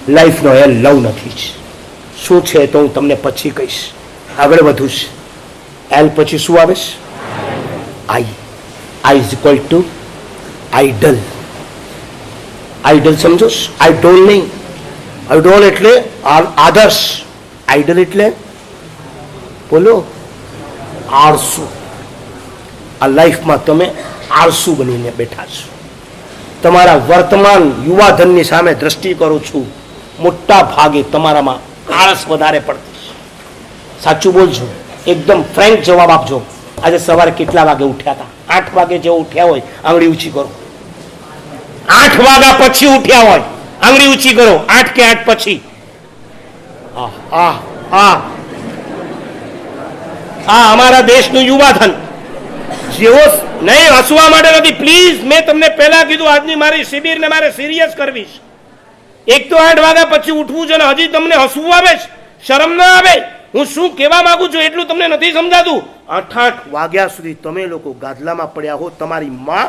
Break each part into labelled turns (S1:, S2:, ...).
S1: લાઈફનો એ લવ નથી જ. શું છે તો હું તમને પછી કહીશ. આગળ વધુ છે. એલ પછી શું આવે છે? I. I is equal to idle. Idle સમજો? આઈડોલ નહીં. આઈડોલ એટલે આદર્શ. આઈડલ એટલે બોલો આળસુ. આ લાઈફમાં તમે આળસુ બનીને બેઠા છો. તમારા વર્તમાન યુવાધનની સામે દ્રષ્ટિ કરું છું, મોટા ભાગે તમારામાં આળસ વધારે પડતી છે. સાચું બોલજો, એકદમ ફ્રેન્ક જવાબ આપજો. આજે સવારે કેટલા વાગે ઉઠ્યા હતા? 8 વાગે જેવો ઉઠ્યા હોય આંગળી ઊંચી કરો. 8 વાગ્યા પછી ઉઠ્યા હોય આંગળી ઊંચી કરો. 8 કે 8 પછી. અમારા દેશનું યુવાધન જેવો નહીં, હસવા માટે નથી પ્લીઝ. મેં તમને પહેલા કીધું આજની મારી શિબિરને મારે સિરિયસ કરવી છે. એક તો 8 વાગ્યા પછી ઉઠવું છે ને હજી તમને હસવું આવે છે? શરમ ના આવે? હું શું કહેવા માંગુ છું એટલું તમને નથી સમજાતું? 8 વાગ્યા સુધી તમે લોકો ગાદલામાં પડ્યા હો. તમારી માં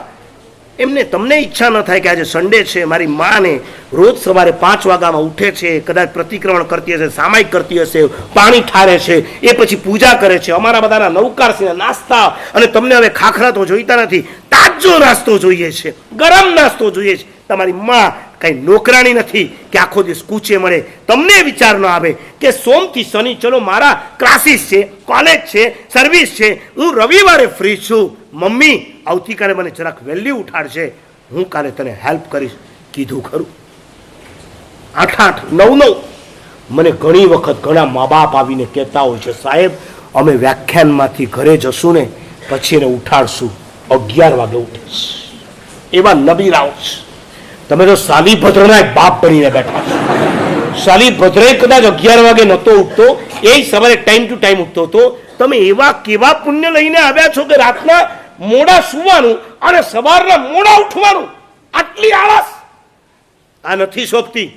S1: એમને તમને ઈચ્છા ન થાય કે આજે સન્ડે છે, મારી માને રોજ સવારે 5 વાગ્યામાં ઉઠે છે, કદાચ પ્રતિક્રમણ કરતી હશે, સામાયિક કરતી હશે, પાણી ઠારે છે, એ પછી પૂજા કરે છે, અમારા બધાના નવકારસીના નાસ્તા, અને તમને હવે ખાખરા તો જોઈતા નથી, તાજો નાસ્તો જોઈએ છે, ગરમ નાસ્તો જોઈએ છે. તમારી માં કઈ નોકરાણી નથી કે આખો દિવસ કૂચે મળે. તમને વિચાર ન આવે કે સોમથી શનિ ચલો મારા ક્લાસીસ છે, કોલેજ છે, સર્વિસ છે, હું રવિવારે ફ્રી છું. મમ્મી આવતીકાલે મને જરાક વહેલી ઉઠાડશે, હું કાલે તને હેલ્પ કરીશ. કીધું ખરું? 8-8, 9-9. મને ઘણી વખત ઘણા મા બાપ આવીને કહેતા હોય છે, સાહેબ અમે વ્યાખ્યાનમાંથી ઘરે જશું ને પછી એને ઉઠાડશું, 11 વાગે ઉઠીશ. એવા નબીરાઓ છે. તમે તો શાલીભદ્રના એક બાપ બનીને બેઠા છો. શાલીભદ્રે કદાચ 11 વાગે નહોતો ઉઠતો, એ સવારે ટાઈમ ટુ ટાઈમ ઉઠતો હતો. તમે એવા કેવા પુણ્ય લઈને આવ્યા છો કે રાતના મોડા સુવાનું અને સવારના મોડા ઉઠવાનું? આટલી આળસ આ નથી શોભતી.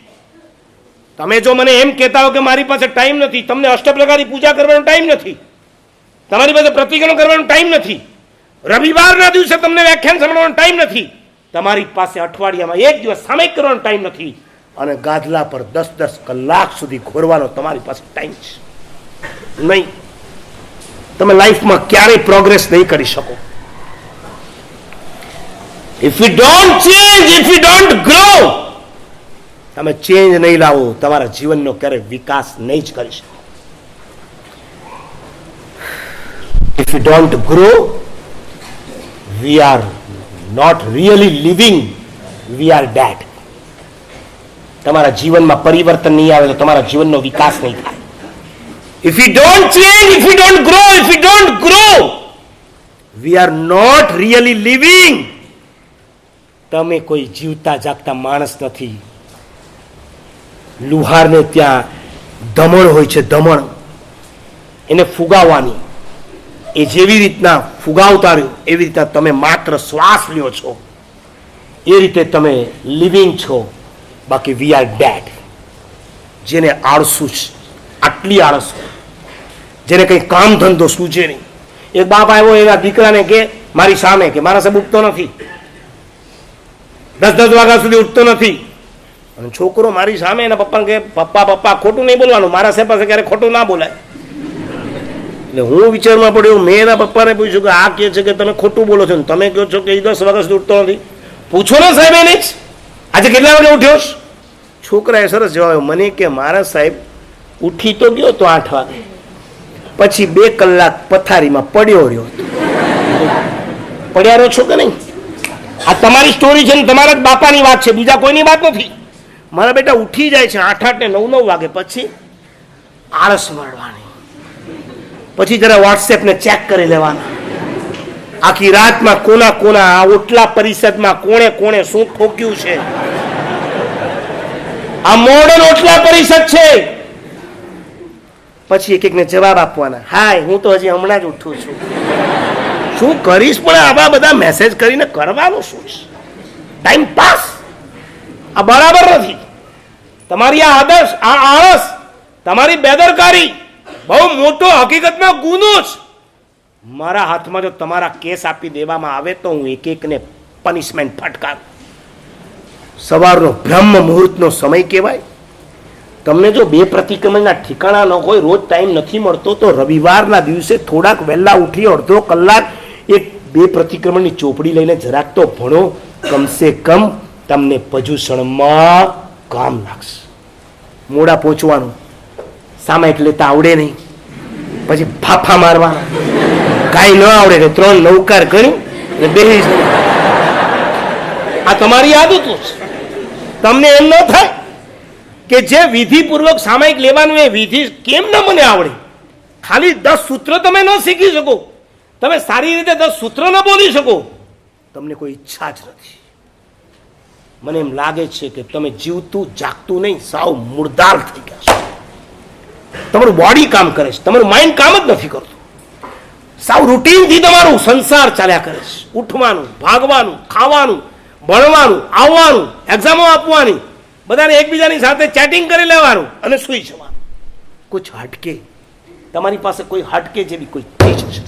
S1: તમે જો મને એમ કહેતા હો કે મારી પાસે ટાઈમ નથી, તમને અષ્ટપ્રકારની પૂજા કરવાનો ટાઈમ નથી, તમારી પાસે પ્રતિક્રમણ કરવાનો ટાઈમ નથી, રવિવારના દિવસે તમને વ્યાખ્યાન સાંભળવાનો ટાઈમ નથી, તમારી પાસે અઠવાડિયામાં 1 દિવસ સામાયિક કરવાનો ટાઈમ નથી, અને ગાદલા પર 10-10 કલાક સુધી ઘોરવાનો તમારી પાસે ટાઈમ છે નહીં. તમે લાઈફમાં ક્યારેય પ્રોગ્રેસ નહીં કરી શકો. If you don't change, if you don't grow, તમે ચેન્જ નહીં લાવો, તમારા જીવનનો ક્યારેય વિકાસ નહીં જ કરી શકો. If you don't grow, we are not really living, we are dead. તમારા જીવનમાં પરિવર્તન નહીં આવે તો તમારા જીવનનો વિકાસ નહીં થાય. If you don't change, if you don't grow, if you don't grow, we are not really living. તમે કોઈ જીવતા જાગતા માણસ નથી. લુહારને ત્યાં દમણ હોય છે, દમણ, એને ફુગાવવાની. એ જેવી રીતના ફુગાવતા રહ્યો એવી રીતના તમે માત્ર શ્વાસ લ્યો છો, એ રીતે તમે લિવિંગ છો. બાકી વી આર ડેડ. જેને આળસુ છે, આટલી આળસ, જેને કંઈ કામ ધંધો સૂજે નહીં. એક બાપ આવ્યો એના દીકરાને કે મારી સામે કે મારા સાહેબ ઉઠતો નથી, 10-10 વાગ્યા સુધી ઉઠતો નથી. અને છોકરો મારી સામે એના પપ્પાને કે પપ્પા પપ્પા ખોટું નહીં બોલવાનું, મારા સાહેબ પાસે ક્યારે ખોટું ના બોલાય. એટલે હું વિચારમાં પડ્યો, મેં એના પપ્પાને પૂછ્યું કે આ કહે છે કે તમે ખોટું બોલો છો ને તમે કહો છો કે 10 વાગ્યા સુધી ઉઠતો નથી. પૂછો ને સાહેબ એને જ આજે કેટલા વાગે ઉઠ્યો? છોકરાએ સરસ જવાબ આવ્યો મને કે મારા સાહેબ ઉઠી તો ગયો તો 8 વાગે, પછી 2 કલાક પથારીમાં પડ્યો રહ્યો. પડ્યા રહ્યો છો કે નહીં? આ તમારી સ્ટોરી છે ને તમારા જ બાપાની વાત છે, બીજા કોઈની વાત નથી. મારા બેટા ઉઠી જાય છે 8-8 ને 9-9 વાગે, પછી આળસ મળવાની, પછી જરા વોટ્સએપ ને ચેક કરી લેવાના. આખી રાતમાં કોના કોના આ ઓટલા પરિષદમાં કોણે કોણે શું ઠોક્યું છે. આ મોડર્ન ઓટલા પરિષદ છે. પછી એક એકને જવાબ આપવાના, હાય હું તો હજી હમણાં જ ઉઠું છું. શું કરીશ પણ આવા બધા મેસેજ કરીને કરવાનું શું છે? Time pass. આ બરાબર નથી. તમારી આ આદર્શ, આ આળસ, તમારી બેદરકારી બહુ મોટો હકીકતમાં ગુનો છે. મારા હાથમાં જો તમારા કેસ આપી દેવામાં આવે તો હું એક એકને પનિશમેન્ટ ફટકારું. સવારનો બ્રહ્મ મુહૂર્તનો સમય કહેવાય. તમને જો બે પ્રતિક્રમણના ઠેકાણા ન હોય, રોજ ટાઈમ નથી મળતો, તો રવિવારના દિવસે થોડાક વહેલા ઉઠી અડધો કલાક એક બે પ્રતિક્રમણની ચોપડી લઈને જરાક તો ભણો. કમસે કમ તમને પજુષણમાં કામ લાગશે. મોડા પહોંચવાનું, સામાયિક લેતા આવડે નહીં, પછી ફાફા મારવાના, કાંઈ ન આવડે તો 3 નૌકાર કરી અને બેસી જવું. આ તમારી આદતો છે. તમને એમ ન થાય કે જે વિધિપૂર્વક સામાયિક લેવાનું એ વિધિ કેમ ન મને આવડે? ખાલી 10 સૂત્ર તમે ન શીખી શકો, તમે સારી રીતે 10 સૂત્ર ન બોલી શકો, તમને કોઈ ઈચ્છા જ નથી. મને એમ લાગે છે કે તમે જીવતું જાગતું નહીં, સાવ મુર્દાર થઈ ગયા છો. તમારું બોડી કામ કરે છે, તમારું માઇન્ડ કામ જ નથી કરતું. સાવ રૂટીનથી તમારું સંસાર ચાલ્યા કરે છે. ઉઠવાનું, ભાગવાનું, ખાવાનું, ભણવાનું, આવવાનું, એક્ઝામો આપવાની, બધાને એકબીજાની સાથે ચેટિંગ કરી લેવાનું અને સૂઈ જવાનું. કુછ હટકે, તમારી પાસે કોઈ હટકે જેવી કોઈ ચીજ છે?